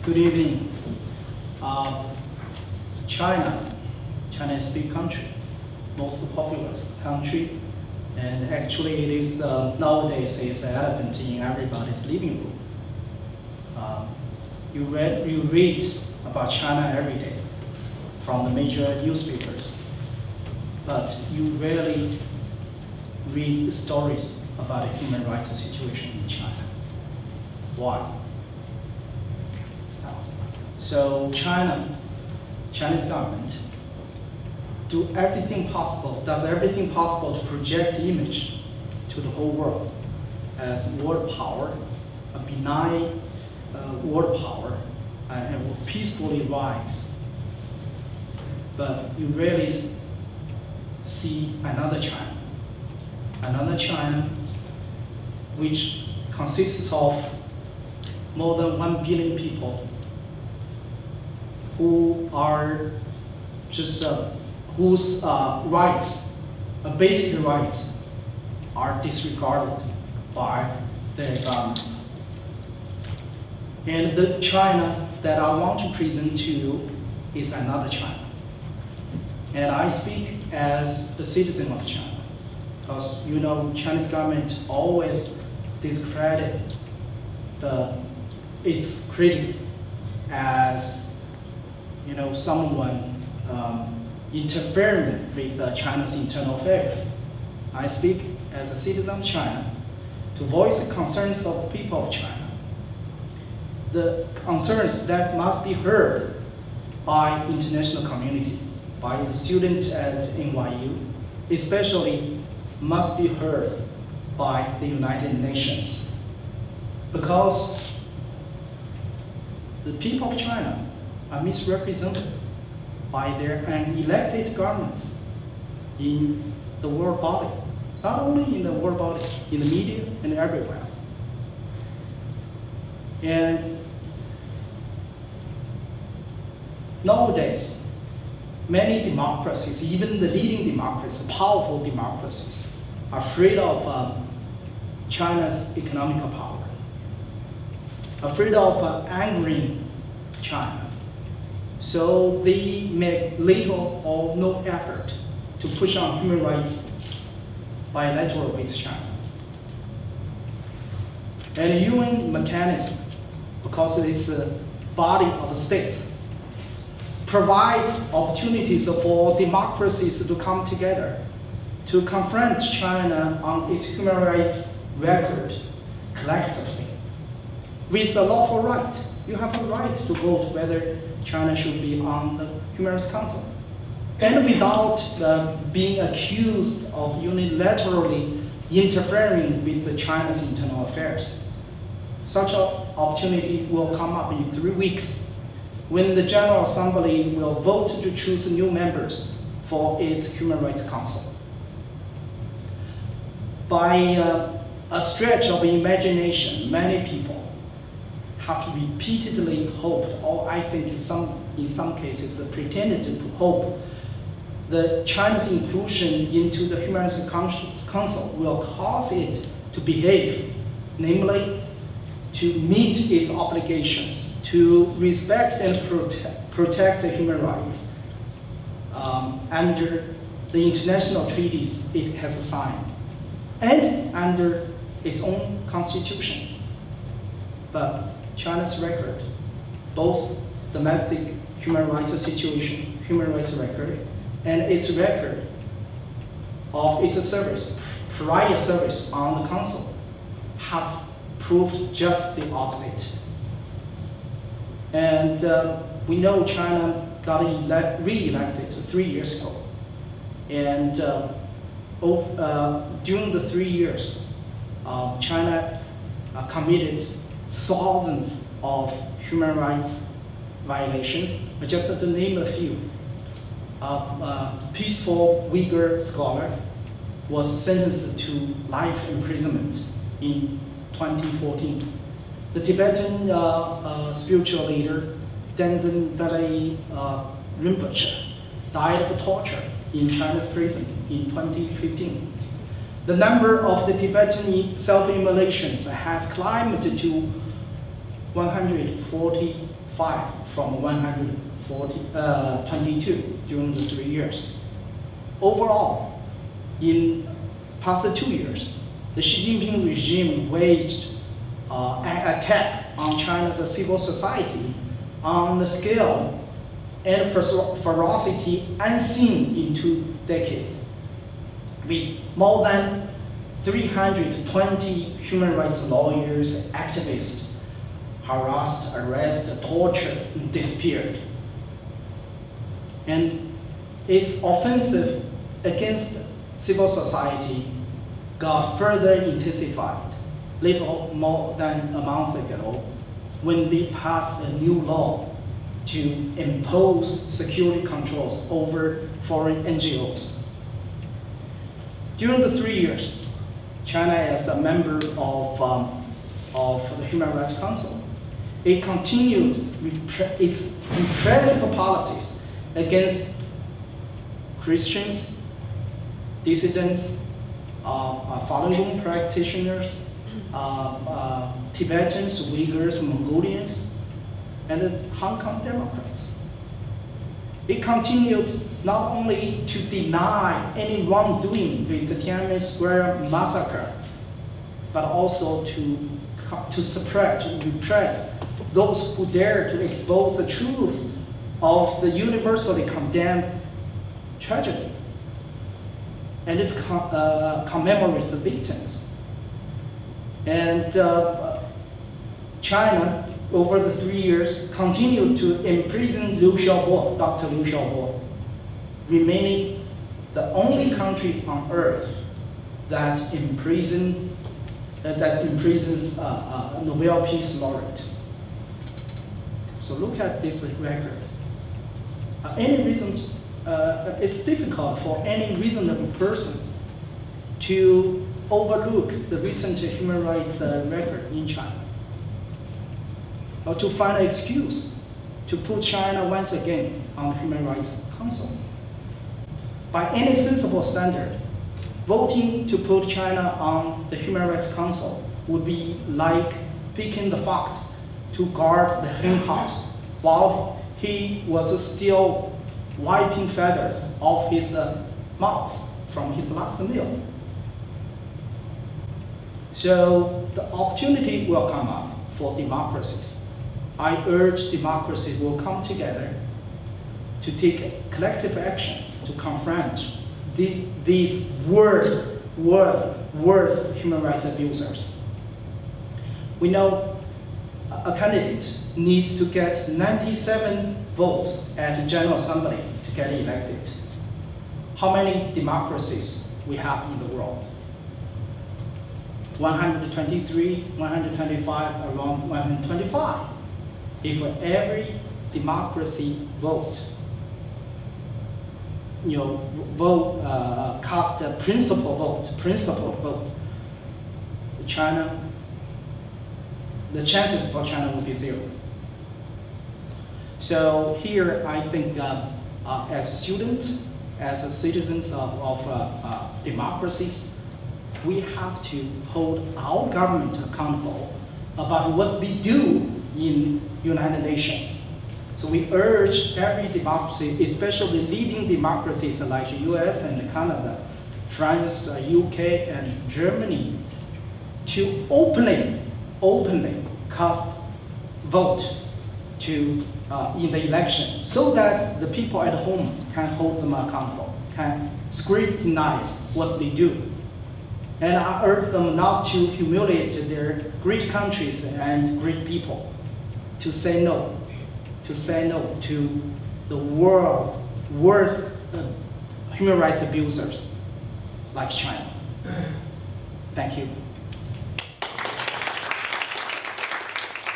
Good evening. China is a big country, most populous country, and actually it is nowadays it's an elephant in everybody's living room. You read about China every day from the major newspapers, but you rarely read stories about the human rights situation in China. Why? So Chinese government does everything possible to project the image to the whole world as world power, a benign world power, and will peacefully rise. But you rarely see another China which consists of more than 1 billion people who are just whose rights, basic rights, are disregarded by their government. And the China that I want to present to you is another China. And I speak as a citizen of China, because you know Chinese government always discredit its critics as someone interfering with China's internal affairs. I speak as a citizen of China to voice the concerns of the people of China, the concerns that must be heard by international community, by the students at NYU, especially must be heard by the United Nations. Because the people of China are misrepresented by their unelected government in the world body, not only in the world body, in the media and everywhere. And nowadays, many democracies, even the leading democracies, powerful democracies, are afraid of China's economical power, afraid of angering China. So they make little or no effort to push on human rights bilateral with China. And the UN mechanism, because it is a body of states, provide opportunities for democracies to come together to confront China on its human rights record collectively. With a lawful right, you have a right to vote whether China should be on the Human Rights Council. And without being accused of unilaterally interfering with China's internal affairs. Such an opportunity will come up in 3 weeks when the General Assembly will vote to choose new members for its Human Rights Council. By a stretch of imagination, many people have repeatedly hoped, or I think in some cases pretended to hope, that China's inclusion into the Human Rights Council will cause it to behave, namely to meet its obligations, to respect and protect human rights under the international treaties it has signed, and under its own constitution. But China's record, both domestic human rights situation, human rights record, and its record of its service, prior service on the council, have proved just the opposite. And we know China got re-elected 3 years ago. And during the 3 years, China committed thousands of human rights violations, but just to name a few. A peaceful Uyghur scholar was sentenced to life imprisonment in 2014. The Tibetan spiritual leader, Tenzin Dalai Rinpoche, died of torture in China's prison in 2015. The number of the Tibetan self-immolations has climbed to 145 from 122 during the 3 years. Overall, in past 2 years, the Xi Jinping regime waged an attack on China's civil society on the scale and ferocity unseen in 2 decades, with more than 320 human rights lawyers and activists harassed, arrested, tortured, and disappeared. And its offensive against civil society got further intensified little more than a month ago when they passed a new law to impose security controls over foreign NGOs. During the 3 years, China as a member of the Human Rights Council, it continued its repressive policies against Christians, dissidents, Falun Gong practitioners, Tibetans, Uyghurs, Mongolians, and the Hong Kong Democrats. It continued not only to deny any wrongdoing with the Tiananmen Square massacre, but also to suppress, to repress those who dare to expose the truth of the universally condemned tragedy and to commemorate the victims. And China, over the 3 years, continued to imprison Liu Xiaobo, Dr. Liu Xiaobo, remaining the only country on earth that imprisons a Nobel Peace Laureate. So look at this record. It's difficult for any reasonable person to overlook the recent human rights record in China, or to find an excuse to put China once again on the Human Rights Council. By any sensible standard, voting to put China on the Human Rights Council would be like picking the fox to guard the hen house while he was still wiping feathers off his mouth from his last meal. So the opportunity will come up for democracies. I urge democracies will come together to take collective action to confront these worst human rights abusers. We know a candidate needs to get 97 votes at the General Assembly to get elected. How many democracies we have in the world? 123, 125, around 125. If every democracy cast a principal vote, China, the chances for China will be 0. So here, I think, as a student, as a citizens of democracies, we have to hold our government accountable about what we do in United Nations. So we urge every democracy, especially leading democracies like the US and Canada, France, UK, and Germany, to openly cast vote in the election, so that the people at home can hold them accountable, can scrutinize what they do. And I urge them not to humiliate their great countries and great people, to say no to the world's worst human rights abusers like China. Thank you.